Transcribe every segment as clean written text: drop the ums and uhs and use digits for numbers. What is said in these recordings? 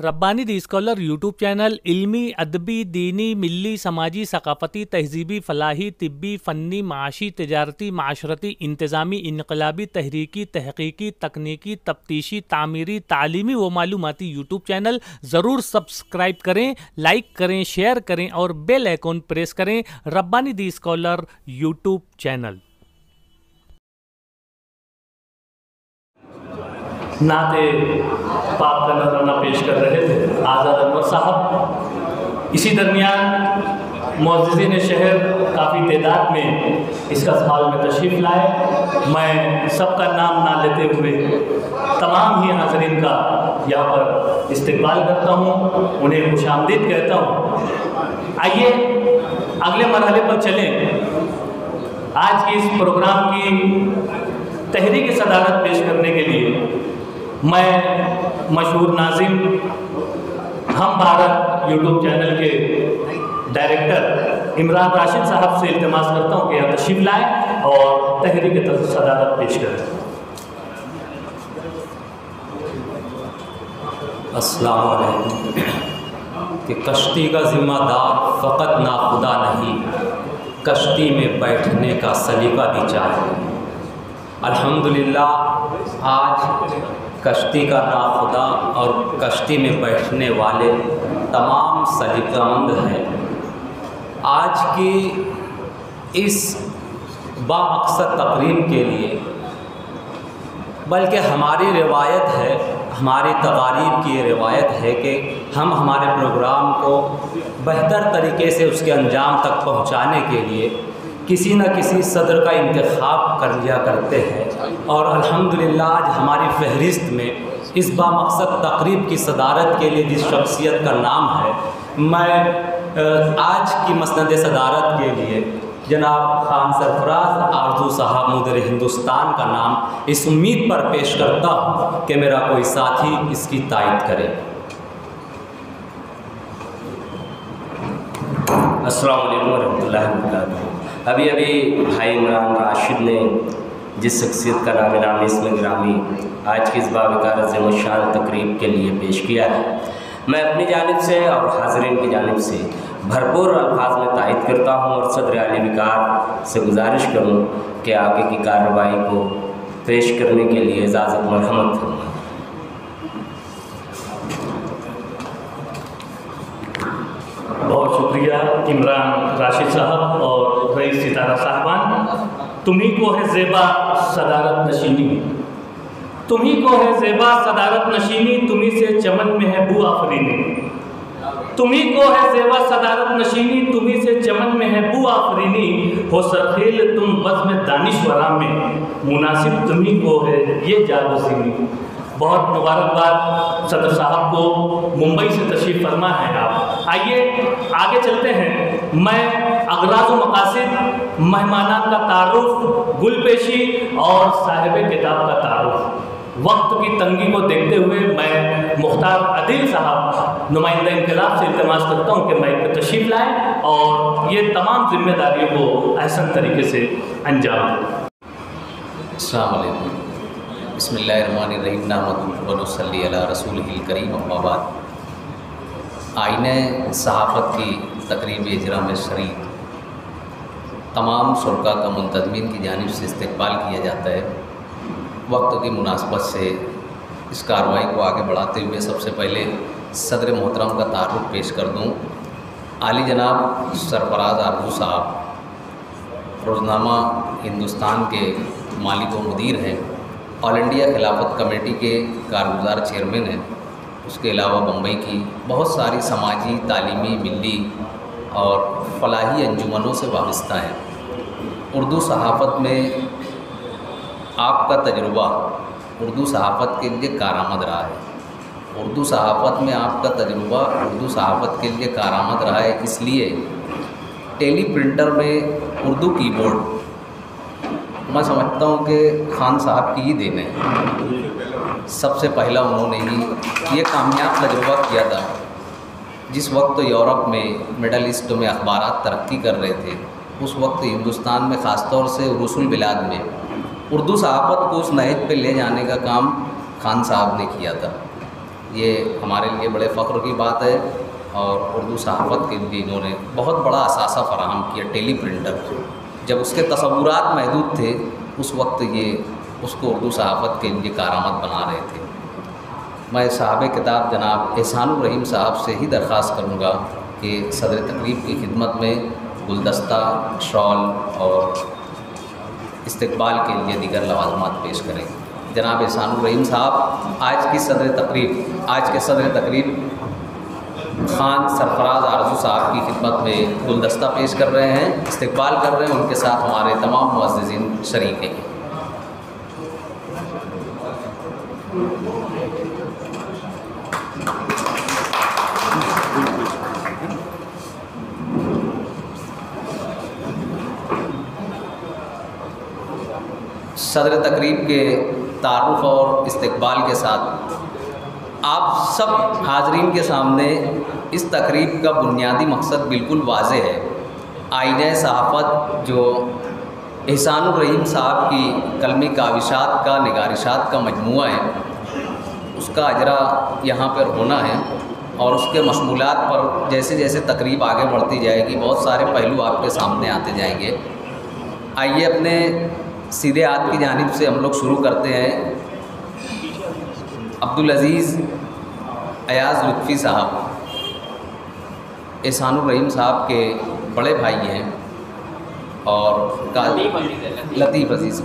रब्बानी दी scholar YouTube channel इल्मी, अदबी, दीनी, मिली, समाजी, सकाफ़ती, तहजीबी, फ़लाही, तिब्बी, फ़न्नी, माशी, तिजारती, माशरती, इंतज़ामी, इनकलाबी, तहरीकी, तहक़ीक़ी, तकनीकी, तफ्तीशी, तामीरी, तालीमी व मालूमाती यूट्यूब चैनल ज़रूर सब्सक्राइब करें, लाइक करें, शेयर करें और बेल आइकॉन प्रेस करें। रब्बानी दी स्कॉलर यूट्यूब चैनल। नाते पाक का नजराना पेश कर रहे थे आज़ाद अनवर साहब। इसी दरमियान मुअज़्ज़िज़ीन शहर काफ़ी तादाद में इसका हॉल में तशरीफ़ लाए। मैं सबका नाम ना लेते हुए तमाम ही हाज़रीन का यहाँ पर इस्तकबाल करता हूँ, उन्हें खुशामदीद कहता हूँ। आइए अगले मरहले पर चलें। आज की इस प्रोग्राम की तहरीक सदारत पेश करने के लिए मैं मशहूर नाज़िम हम भारत यूट्यूब चैनल के डायरेक्टर इमरान राशिद साहब से इल्तिमास करता हूँ कि यहाँ तशरीफ़ लाएँ और तहरीक सदारत पेश करें। अस्सलाम वालेकुम। कि कश्ती का ज़िम्मेदार फ़कत ना खुदा नहीं, कश्ती में बैठने का सलीका भी चाहिए। अल्हम्दुलिल्लाह आज कश्ती का ना खुदा और कश्ती में बैठने वाले तमाम सलीकामंद हैं। आज की इस बामक़सद तकरीब के लिए बल्कि हमारी रिवायत है, हमारी तकारीब की ये रिवायत है कि हम हमारे प्रोग्राम को बेहतर तरीके से उसके अंजाम तक पहुंचाने के लिए किसी न किसी सदर का इंतखाब कर लिया करते हैं। और अल्हम्दुलिल्लाह आज हमारी फहरिस्त में इस बामक़सद तकरीब की सदारत के लिए जिस शख्सियत का नाम है, मैं आज की मसनद सदारत के लिए जनाब खान सरफराज आरजू साहब मुदीर हिंदुस्तान का नाम इस उम्मीद पर पेश करता हूँ कि मेरा कोई साथी इसकी तायद करे। अस्सलामु अलैकुम वरहमतुल्लाहि वबरकातुहू। अभी भाई इमरान राशिद ने जिस शख्सियत का नाम नाम इसमें गिरामी आज की इस बावकार ज़िम्मेशान तकरीब के लिए पेश किया है, मैं अपनी जानिब से और हाज़रीन की जानिब से भरपूर अल्फाज में तायद करता हूँ और सदर आली विकार से गुजारिश करूँ कि आगे की कार्रवाई को पेश करने के लिए इजाज़त मरहमत फरमाएं। बहुत शुक्रिया इमरान राशिद साहब और रईस सितारा साहबान। तुम्ही को है ज़ेबा सदारत नशीनी, तुम्ही को है ज़ेबा सदारत नशीनी, तुम्ही से चमन में है बू आफरीनी। तुम्ही को है ज़ेबा सदारत नशीनी, तुम्ही से चमन में है बू आफरीनी। हो सरखेल तुम बज़्म दानिशवरा में, मुनासिब तुम्ही को है ये जागोज़ीनी। बहुत मुबारकबाद सदर साहब को, मुंबई से तशरीफ़ फरमा है आप। आइए आगे चलते हैं। मैं अगराज़ व मक़ासिद, मेहमानान का तारुफ़, गुलपेशी और साहिब किताब का तारुफ़। वक्त की तंगी को देखते हुए मैं मुख्तार अदील साहब नुमाइंदा इनकलाब से इल्तिमास करता हूँ कि माइक पर तशरीफ़ लाएँ और ये तमाम जिम्मेदारियों को अहसन तरीके से अंजाम दें। अस्सलाम वालेकुम। बिस्मिल्लाहिर्रहमानिर्रहीम। नहमदुहु व नुसल्ली अला रसूलिहिल करीम। अम्मा बाद। आईने सहाफ़त की तकरीब इजरा में शरीक तमाम शुरका का मुंतज़मीन की जानिब से इस्तक़बाल किया जाता है। वक्त की मुनासबत से इस कार्रवाई को आगे बढ़ाते हुए सबसे पहले सदर मोहतरम का तारुफ़ पेश कर दूँ। आली जनाब सरफराज आरजू साहब रोज़नामा हिंदुस्तान के मालिक व मुदीर हैं, ऑल इंडिया खिलाफत कमेटी के कारगुज़ार चेयरमैन हैं। उसके अलावा बम्बई की बहुत सारी समाजी, तालीमी, मिली और फ़लाही अंजुमनों से वाबस्ता हैं। उर्दू सहाफ़त में आपका तजुर्बा उर्दू सहाफ़त के लिए कारआमद रहा है। उर्दू सहाफ़त में आपका तजुर्बा उर्दू सहाफ़त के लिए कारआमद रहा है, इसलिए टेली प्रिंटर में उर्दू कीबोर्ड मैं समझता हूँ कि खान साहब की ही देन है। सबसे पहला उन्होंने ही ये कामयाब तजुर्बा किया था। जिस वक्त यूरोप में, मिडल ईस्ट में अखबारात तरक्की कर रहे थे, उस वक्त हिंदुस्तान में ख़ास तौर से रूसुल बिलाद में उर्दू सहाफ़त को उस नहज पे ले जाने का काम खान साहब ने किया था। ये हमारे लिए बड़े फ़ख्र की बात है। और उर्दू सहाफ़त के लिए इन्होंने बहुत बड़ा असासा फ़राहम किया। टेली प्रिंटर जब उसके तसव्वुरात महदूद थे उस वक्त ये उसको उर्दू सहाफ़त के लिए कारआमद बना रहे थे। मैं साहब किताब जनाब एहसानुर रहीम साहब से ही दरख्वास्त करूँगा कि सदर तकरीब की खिदमत में गुलदस्ता, शॉल और इस्तकबाल के लिए दीगर लवाज़मात पेश करें। जनाब एहसानुर रहीम साहब आज के सदर तकरीब खान सरफराज आरजू साहब की खिदमत में गुलदस्ता पेश कर रहे हैं, इस्तकबाल कर रहे हैं। उनके साथ हमारे तमाम मुअज़्ज़िज़ीन शरीक हैं। सदर तकरीब के तारुफ़ और इस्तकबाल के साथ आप सब हाज़रीन के सामने इस तकरीब का बुनियादी मकसद बिल्कुल वाज़े है। आईने सहाफ़त जो एहसानुर रहीम साहब की कलमी काविशात का निगारिशात का मजमूआ है, उसका अजरा यहाँ पर होना है और उसके मशमूलात पर जैसे जैसे तकरीब आगे बढ़ती जाएगी बहुत सारे पहलू आपके सामने आते जाएंगे। आइए अपने सीधे हाथ की जानिब से हम लोग शुरू करते हैं। अब्दुल अज़ीज़ अयाज़ लुत्फ़ी साहब एहसानुर रहीम साहब के बड़े भाई हैं और लतीफ़ अज़ीज़,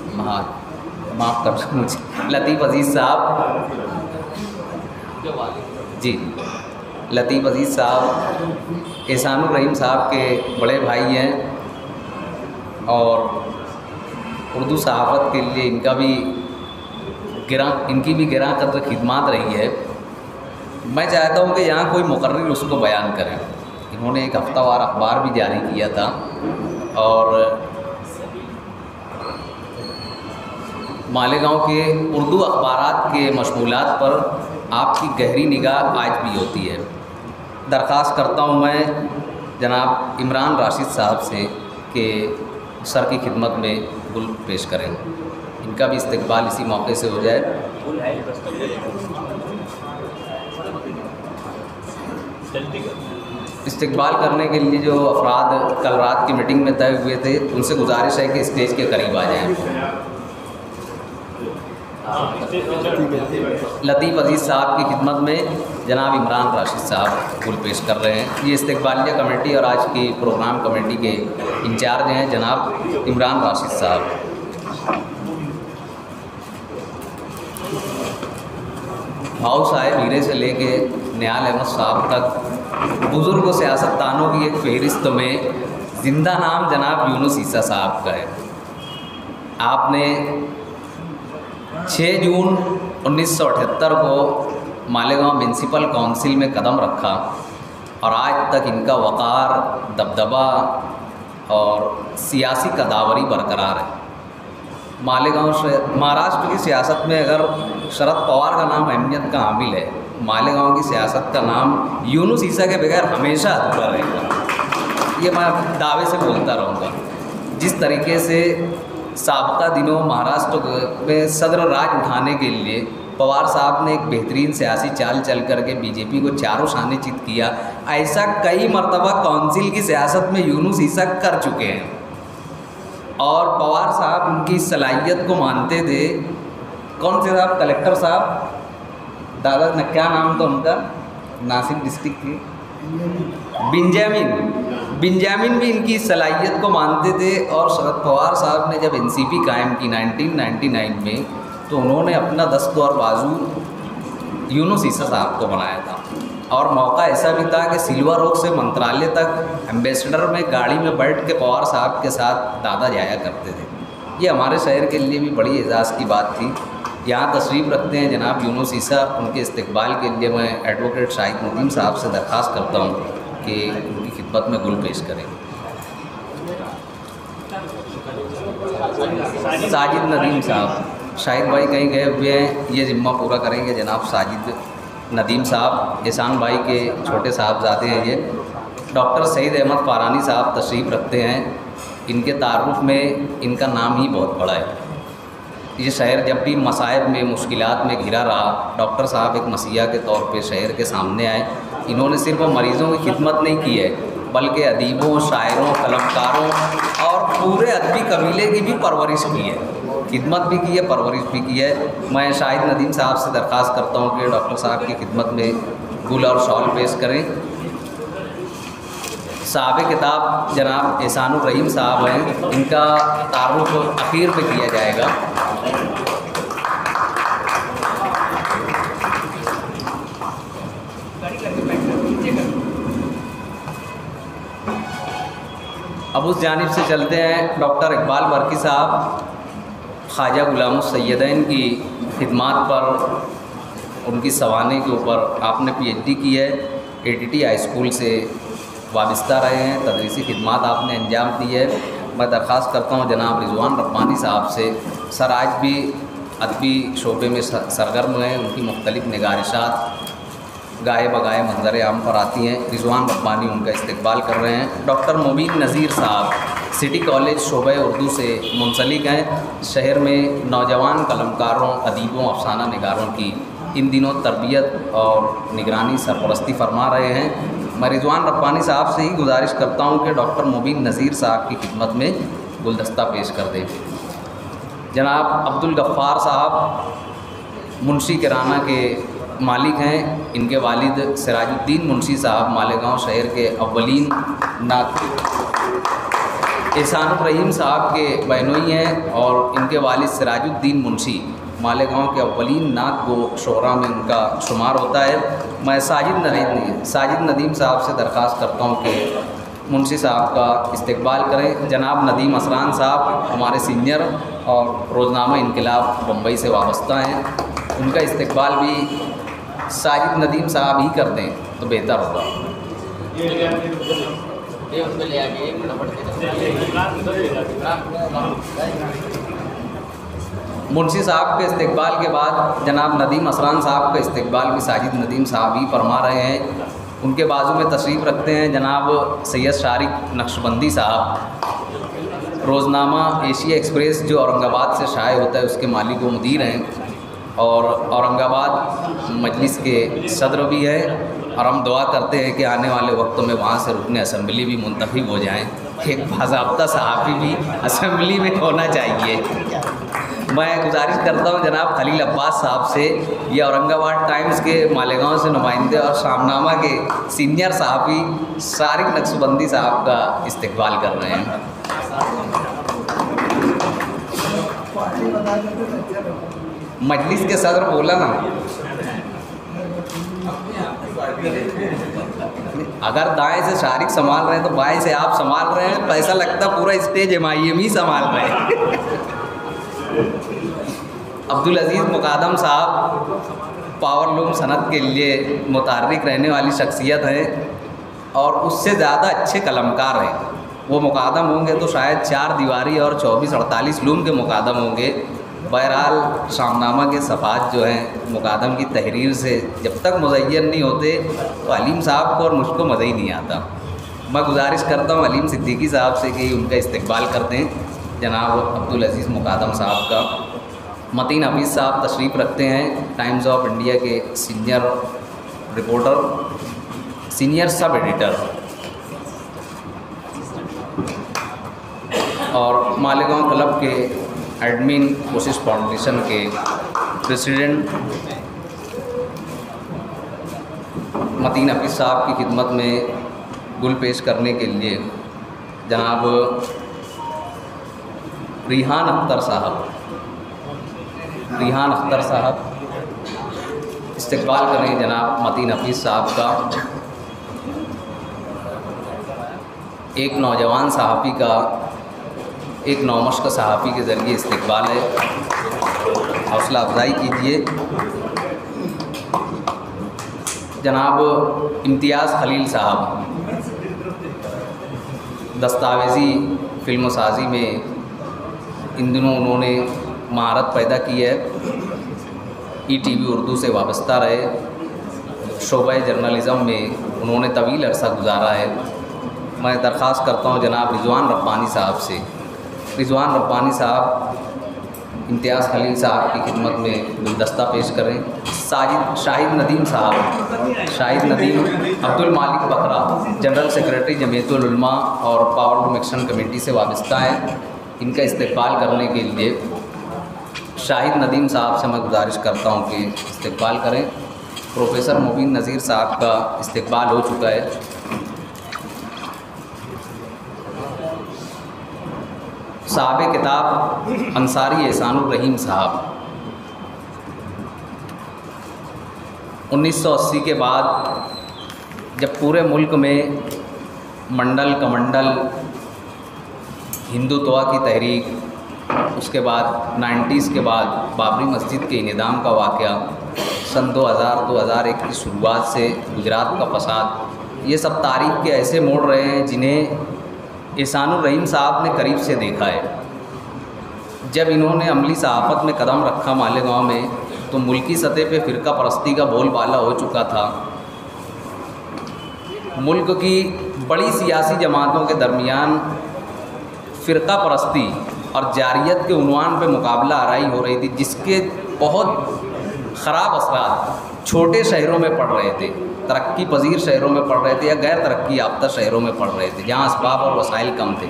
माफ़ कर मुझे, लतीफ़ अज़ीज़ साहब जी, लतीफ़ अज़ीज़ साहब एहसानुर रहीम साहब के बड़े भाई हैं और उर्दू सहाफ़त के लिए इनकी भी गिरां कदर खिदमत रही है। मैं चाहता हूँ कि यहाँ कोई मुकर्रिर उसको बयान करें। इन्होंने एक हफ्तावार अखबार भी जारी किया था और मालेगांव के उर्दू अखबारात के मशमूलात पर आपकी गहरी निगाह आज भी होती है। दरख्वास्त करता हूँ मैं जनाब इमरान राशिद साहब से कि सर की खिदमत में गुल पेश करें। इनका भी इस्तकबाल इसी मौके से हो जाए। इस्तकबाल करने के लिए जो अफराद कल रात की मीटिंग में तय हुए थे उनसे गुजारिश है कि स्टेज के करीब आ जाएं। लतीफ़ अज़ीज़ साहब की खिदमत में जनाब इमरान राशिद साहब गुल पेश कर रहे हैं। ये इस्तकबालिया कमेटी और आज की प्रोग्राम कमेटी के इंचार्ज हैं जनाब इमरान राशिद साहब। भाऊ साहब हीरे से लेके नियाल अहमद साहब तक बुज़ुर्ग सियासतदानों की एक फ़हरिस्त में ज़िंदा नाम जनाब यूनुस ईसा साहब का है। आपने 6 जून 1978 को मालेगांव म्यूनसिपल काउंसिल में कदम रखा और आज तक इनका वक़ार, दबदबा और सियासी कदावरी बरकरार है। मालेगांव से महाराष्ट्र की सियासत में अगर शरद पवार का नाम अहमियत का हामिल है, मालेगांव की सियासत का नाम यूनुस ईसा के बगैर हमेशा अधूरा रहेगा। ये मैं दावे से बोलता रहूँगा। जिस तरीके से साबका दिनों महाराष्ट्र में सदर राज उठाने के लिए पवार साहब ने एक बेहतरीन सियासी चाल चल करके बीजेपी को चारों शाने चित किया, ऐसा कई मरतबा काउंसिल की सियासत में यूनुस ईसा कर चुके हैं और पवार साहब उनकी सलाहियत को मानते थे। कौन से साहब, कलेक्टर साहब, दादा ने क्या नाम था उनका, नासिक डिस्ट्रिक्ट के बिंजामिन भी इनकी सलाहियत को मानते थे। और शरद पवार साहब ने जब एनसीपी कायम की 1999 में, तो उन्होंने अपना दस्त और बाजू यूनुस ईसा साहब को बनाया था। और मौका ऐसा भी था कि सिल्वर ओक से मंत्रालय तक एम्बेसडर में गाड़ी में बैठ के पवार साहब के साथ दादा जाया करते थे। ये हमारे शहर के लिए भी बड़ी एजाज़ की बात थी। यहाँ तशरीफ़ रखते हैं जनाब यूनुस ईसा। उनके इस्तकबाल के लिए मैं एडवोकेट शाहिद नदीम साहब से दरख्वास्त करता हूँ कि उनकी खिदमत में गुल पेश करें। साजिद नदीम साहब, शाहिद भाई कहीं गए हुए हैं, ये ज़िम्मा पूरा करेंगे जनाब साजिद नदीम साहब। एहसान भाई के छोटे साहबजादे हैं ये। डॉक्टर सईद अहमद फारानी साहब तशरीफ़ रखते हैं। इनके तारुफ में इनका नाम ही बहुत बड़ा है। ये शहर जब भी मसाइब में, मुश्किलात में घिरा रहा, डॉक्टर साहब एक मसीहा के तौर पे शहर के सामने आए। इन्होंने सिर्फ मरीज़ों की खिदमत नहीं की है, बल्कि अदीबों, शायरों, कलमकारों और पूरे अदबी कबीले की भी परवरिश की है, खिदमत भी की है, परवरिश भी की है। मैं शाहिद नदीम साहब से दरख्वास्त करता हूँ कि डॉक्टर साहब की खिदमत में गुल और शॉल पेश करें। साहब किताब जनाब एहसानुर रहीम साहब हैं, इनका तारुफ आखिर पे किया जाएगा। अब उस जानिब से चलते हैं। डॉक्टर इकबाल बरकी साहब ख्वाजा गुलामुस सैयदैन की खिदमात पर, उनकी सवाने के ऊपर आपने PhD की है, ATT हाई स्कूल से वाबस्ता रहे हैं, तदरीसी खिदमात आपने अंजाम दी है। मैं दरख्वास्त करता हूँ जनाब रिजवान रब्बानी साहब से, सर आज भी अदबी शोबे में सरगर्म हैं, उनकी मुख्तलिफ़ निगारिशात गाए बगाए मंजर आम पर आती हैं। रिजवान रब्बानी उनका इस्तकबाल कर रहे हैं। डॉक्टर मुबीन नज़ीर साहब सिटी कॉलेज शोबे उर्दू से मुंसलिक हैं। शहर में नौजवान कलमकारों, अदीबों, अफसाना निगारों की इन दिनों तरबियत और निगरानी सरपरस्ती फरमा रहे हैं। मैं रिजवान रब्बानी साहब से ही गुजारिश करता हूं कि डॉक्टर मुबीन नज़ीर साहब की खिदमत में गुलदस्ता पेश कर दें। जनाब अब्दुल गफ़्फ़ार साहब मुंशी किराना के मालिक हैं। इनके वालिद सिराजुद्दीन मुंशी साहब मालेगांव शहर के अव्वलीन नात एहसानुर रहीम साहब के बहनोई हैं और इनके वालिद सिराजुद्दीन मुंशी मालेगांव के अव्वलीन नात गो शोरा में उनका शुमार होता है। मैं साजिद नदीम साहब से दरख्वास्त करता हूँ कि मुंशी साहब का इस्तकबाल करें। जनाब नदीम असरान साहब हमारे सीनियर और रोज़नामा इनकलाब बम्बई से वाबस्ता हैं, उनका इस्तकबाल भी साजिद नदीम साहब ही कर दें तो बेहतर होगा। मुंशी साहब के इस्तकबाल के बाद जनाब नदीम असरान साहब का इस्तकबाल भी साजिद नदीम साहब ही फरमा रहे हैं। उनके बाजू में तशरीफ़ रखते हैं जनाब सैयद शारिक नक्शबंदी साहब, रोज़नामा एशिया एक्सप्रेस जो औरंगाबाद से शाये होता है उसके मालिक व मुदीर हैं और औरंगाबाद मजलिस के सदर भी हैं। और हम दुआ करते हैं कि आने वाले वक्तों में वहाँ से रुकने असम्बली भी मुंतखब हो जाएँ। एक बाज़ाब्ता सहाफ़ी भी असम्बली में होना चाहिए। मैं गुजारिश करता हूँ जनाब खलील अब्बास साहब से, ये औरंगाबाद टाइम्स के मालेगांव से नुमाइंदे और शामनामा के सीनियर सहाफ़ी शारिक नक्शबंदी साहब का इस्तकबाल कर रहे हैं। मजलिस के सदर बोला ना, अगर दाएं से शारिक संभाल रहे हैं तो बाएं से आप संभाल रहे हैं, तो ऐसा लगता पूरा स्टेज MIM ही संभाल रहे हैं। अब्दुल अजीज़ मुकादम साहब पावरलूम सनत के लिए मुतहर्रिक रहने वाली शख्सियत हैं और उससे ज़्यादा अच्छे कलमकार हैं। वो मुकादम होंगे तो शायद 4 दीवारी और 24-48 लूम के मुकादम होंगे। बहरहाल शामनामा के सफ़ात जो हैं मुकादम की तहरीर से जब तक मुज़य्यन नहीं होते तो अलीम साहब को और मुझको मज़ा ही नहीं आता। मैं गुजारिश करता हूँ अलीम सिद्दीकी साहब से कि उनका इस्तकबाल करते हैं। जनाब अब्दुल अजीज़ मुकादम साहब का मतीन हफीज़ साहब तशरीफ़ रखते हैं, टाइम्स ऑफ इंडिया के senior reporter, senior sub editor और मालेगांव क्लब के एडमिन कोशिश फाउंडेशन के प्रेसिडेंट मतीन हफीज़ साहब की खिदमत में गुल पेश करने के लिए जनाब रिहान अख्तर साहब इस्तकबाल करें जनाब मतीन हफीज़ साहब का। एक नौजवान सहाफ़ी का, एक नौमश्क सहाफ़ी के ज़रिए इस्तकबाल है, हौसला अफजाई कीजिए। जनाब इम्तियाज़ खलील साहब दस्तावेज़ी फिल्मसाजी में इन दिनों उन्होंने महारत पैदा की है। ETV उर्दू से वाबस्ता रहे, शोबे जर्नलिज़म में उन्होंने तवील अरसा गुजारा है। मैं दरख्वास्त करता हूँ जनाब रिजवान रब्बानी साहब से। रिजवान रब्बानी साहब इम्तियाज़ खलील साहब की खिदमत में गुलदस्ता पेश करें। शाहिद नदीम साहब, शाहिद नदीम अब्दुल मालिक बकरा, जनरल सेक्रेटरी जमीयतुल उलमा और पावर लूम एक्शन कमेटी से वाबस्ता हैं। इनका इस्तकबाल करने के लिए शाहिद नदीम साहब से मैं गुजारिश करता हूं कि इस्तकबाल करें। प्रोफेसर मुबीन नज़ीर साहब का इस्तकबाल हो चुका है। साहब किताब अंसारी एहसानुर रहीम साहब 1980 के बाद जब पूरे मुल्क में मंडल कमंडल हिंदुत्व की तहरीक, उसके बाद 90s के बाद बाबरी मस्जिद के इनेदाम का वाक़या, सन 2001 की शुरुआत से गुजरात का फसाद, ये सब तारीख़ के ऐसे मोड़ रहे हैं जिन्हें एहसानुर रहीम साहब ने करीब से देखा है। जब इन्होंने अमली सहाफ़त में कदम रखा मालेगांव में, तो मुल्की सतह पे फ़िरका परस्ती का बोलबाला हो चुका था। मुल्क की बड़ी सियासी जमातों के दरमियान फ़िरका परस्ती और जारियत के उन्वान पे मुकाबला आराई हो रही थी, जिसके बहुत ख़राब असरात छोटे शहरों में पड़ रहे थे, तरक्की पजीर शहरों में पड़ रहे थे या गैर तरक्की याफ्ता शहरों में पड़ रहे थे, जहाँ असबाब और वसाइल कम थे।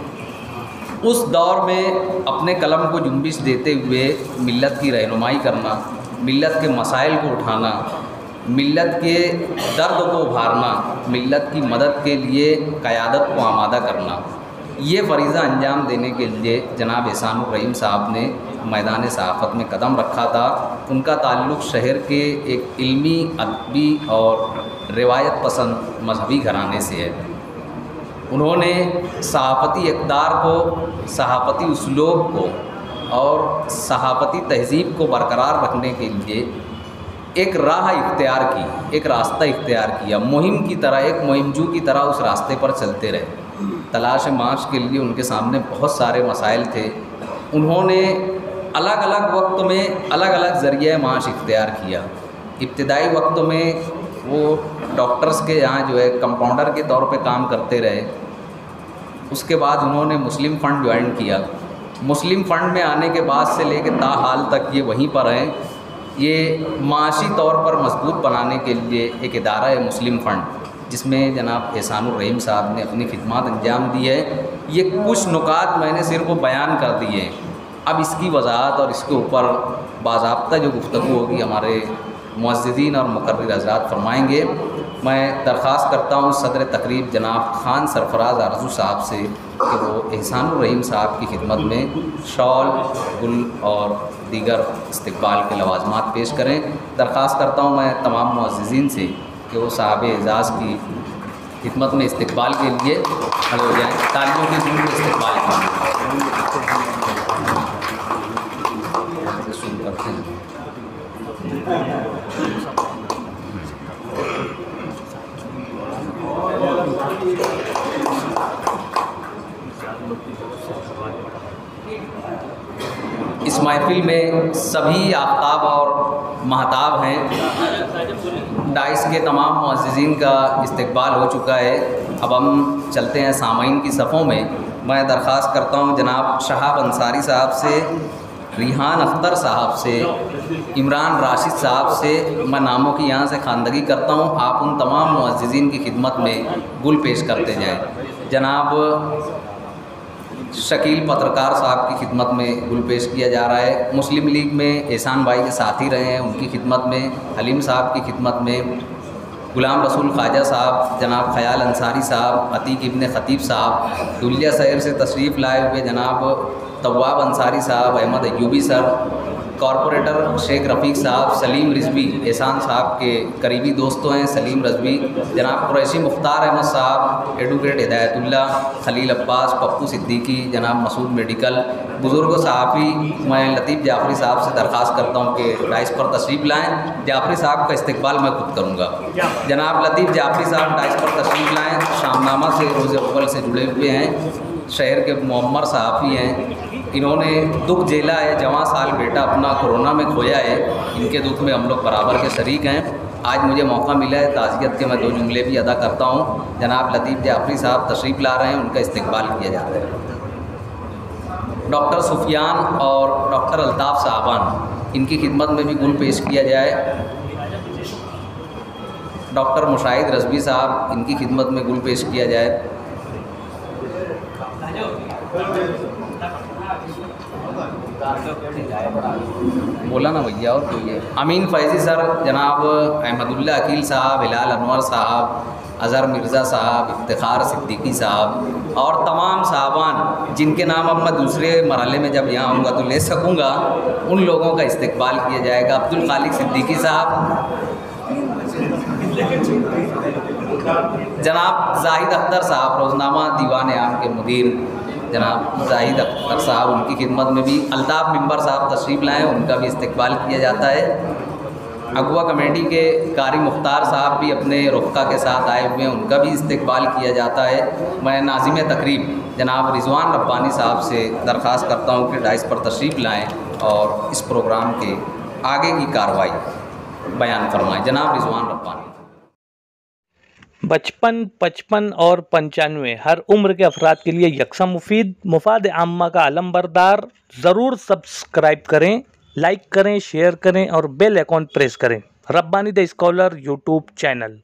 उस दौर में अपने कलम को जुम्बिश देते हुए मिल्लत की रहनुमाई करना, मिल्लत के मसाइल को उठाना, मिल्लत के दर्द को उभारना, मिल्लत की मदद के लिए क़यादत को आमादा करना, ये फ़रीज़ा अंजाम देने के लिए जनाब एहसानुर रहीम साहब ने मैदान सहाफ़त में कदम रखा था। उनका ताल्लुक़ शहर के एक इल्मी, अदबी और रिवायत पसंद मजहबी घराने से है। उन्होंने सहाफ़ती इक़दार को, सहाफ़ती उसलूब को और सहाफ़ती तहज़ीब को बरकरार रखने के लिए एक राह इख्तियार की, एक रास्ता इख्तियार किया। मुहिम की तरह, एक मुहिमजू की तरह उस रास्ते पर चलते रहे। तलाश माश के लिए उनके सामने बहुत सारे मसाइल थे। उन्होंने अलग अलग वक्त में अलग अलग ज़रिए माश इख्तियार किया। इब्तिदाई वक्त में वो डॉक्टर्स के यहाँ जो है कंपाउंडर के तौर पे काम करते रहे। उसके बाद उन्होंने मुस्लिम फ़ंड ज्वाइन किया। मुस्लिम फ़ंड में आने के बाद से लेकर ताहाल तक ये वहीं पर हैं। ये माशी तौर पर मजबूत बनाने के लिए एक इदारा है मुस्लिम फ़ंड, जिसमें जनाब एहसानुर रहीम साहब ने अपनी खिदमत अंजाम दी है। ये कुछ नुकात मैंने सिर्फ बयान कर दिए हैं। अब इसकी वजाहत और इसके ऊपर बाज़ाब्ता जो गुफ्तगू होगी हमारे मुअज़्ज़िज़ीन और मुक़र्रिर हज़रात फरमाएंगे। मैं दरख्वास्त करता हूँ सदर तकरीब जनाब ख़ान सरफराज आरज़ू साहब से कि वो एहसानुर रहीम साहब की खिदमत में शॉल, गुल और दीगर इस्तकबाल के लवाज़मात पेश करें। दरख्वास्त करता हूँ मैं तमाम मुअज़्ज़िज़ीन से कि वो साहब एज़ाज़ की खिदमत में इस्तकबाल के लिए खड़े हो जाएँ। तालियों के ज़रूर इस्तकबाल करें। शुरू करते हैं। इस महफिल में सभी आफ्ताब और महताब हैं। डाइस के तमाम मुअज़्ज़िज़ीन का इस्तकबाल हो चुका है। अब हम चलते हैं सामाईन की सफ़ों में। मैं दरख्वास्त करता हूँ जनाब शहाब अंसारी साहब से, रिहान अख्तर साहब से, इमरान राशिद साहब से मैं नामों की यहाँ से ख़वानदगी करता हूँ। आप उन तमाम मुअज़्ज़िज़ीन की खिदमत में गुल पेश करते जाएँ। जनाब शकील पत्रकार साहब की खिदमत में गुल पेश किया जा रहा है। मुस्लिम लीग में एहसान भाई के साथी रहे हैं, उनकी खिदमत में हलीम साहब की खिदमत में गुलाम रसूल ख्वाजा साहब, जनाब ख़याल अंसारी साहब, अतीक इब्न ख़तीब साहब, दुलिया शहर से तशरीफ़ लाए हुए जनाब तवाब अंसारी साहब, अहमद अयूबी सर, कॉरपोरेटर शेख रफ़ीक साहब, सलीम रिजवी एहसान साहब के करीबी दोस्तों हैं, सलीम रिजवी, जनाब कुरैशी मुख्तार अहमद साहब, एडवोकेट हिदायतुल्ला, खलील अब्बास, पप्पू सिद्दीकी, जनाब मसूद मेडिकल, बुज़ुर्ग सहाफ़ी। मैं लतीफ़ जाफ़री साहब से दरख्वास्त करता हूँ कि डाइस पर तशरीफ़ लाएँ। जाफ़री साहब का इस्तकबाल मैं खुद करूँगा। जनाब लतीफ़ जाफ़री साहब डाइस पर तशरीफ़ लाएँ। शामनामा से रोज़े अव्वल से जुड़े हुए हैं, शहर के मुअम्मर सहाफ़ी हैं। इन्होंने दुख झेला है, जवां साल बेटा अपना कोरोना में खोया है। इनके दुख में हम लोग बराबर के शरीक हैं। आज मुझे मौका मिला है ताज़ियत के मैं 2 जुमले भी अदा करता हूँ। जनाब लतीफ़ जाफ़री साहब तशरीफ़ ला रहे हैं, उनका इस्तकबाल किया जाता है। डॉक्टर सुफियान और डॉक्टर अल्ताफ़ साहबान, इनकी खिदमत में भी गुल पेश किया जाए। डॉक्टर मुशाहिद रज़वी साहब, इनकी खिदमत में गुल पेश किया जाए। बोला ना भैया, और कोई है? अमीन फैज़ी सर, जनाब अहमदुल्ला अकील साहब, हिलाल अनवर साहब, अज़हर मिर्ज़ा साहब, इफ्तिखार सिद्दीकी साहब और तमाम साहबान जिनके नाम अब मैं दूसरे मरहले में जब यहाँ आऊँगा तो ले सकूँगा, उन लोगों का इस्तकबाल किया जाएगा। अब्दुल खालिक सिद्दीकी साहब, जनाब जाहिद अख्तर साहब, रोज़नामा दीवान आम के मुदीर जनाब जाहिद अख्तर साहब, उनकी खिदमत में भी अल्ताफ़ मेंबर साहब तशरीफ़ लाएँ, उनका भी इस्तकबाल किया जाता है। अगवा कमेटी के कारी मुख्तार साहब भी अपने रुफ़्क़ा के साथ आए हुए हैं, उनका भी इस्तकबाल किया जाता है। मैं नाज़िम तकरीब जनाब रिज़वान रब्बानी साहब से दरख्वास्त करता हूँ कि डाइस पर तशरीफ़ लाएँ और इस प्रोग्राम के आगे की कार्रवाई बयान फरमाएँ। जनाब रिज़वान रब्बानी। 55, 55 और 95 हर उम्र के अफराद के लिए यकसा मुफीद, मुफाद आम्मा का अलमबरदार। ज़रूर सब्सक्राइब करें, लाइक करें, शेयर करें और बेल आइकॉन प्रेस करें। Rabbani the scholar YouTube channel.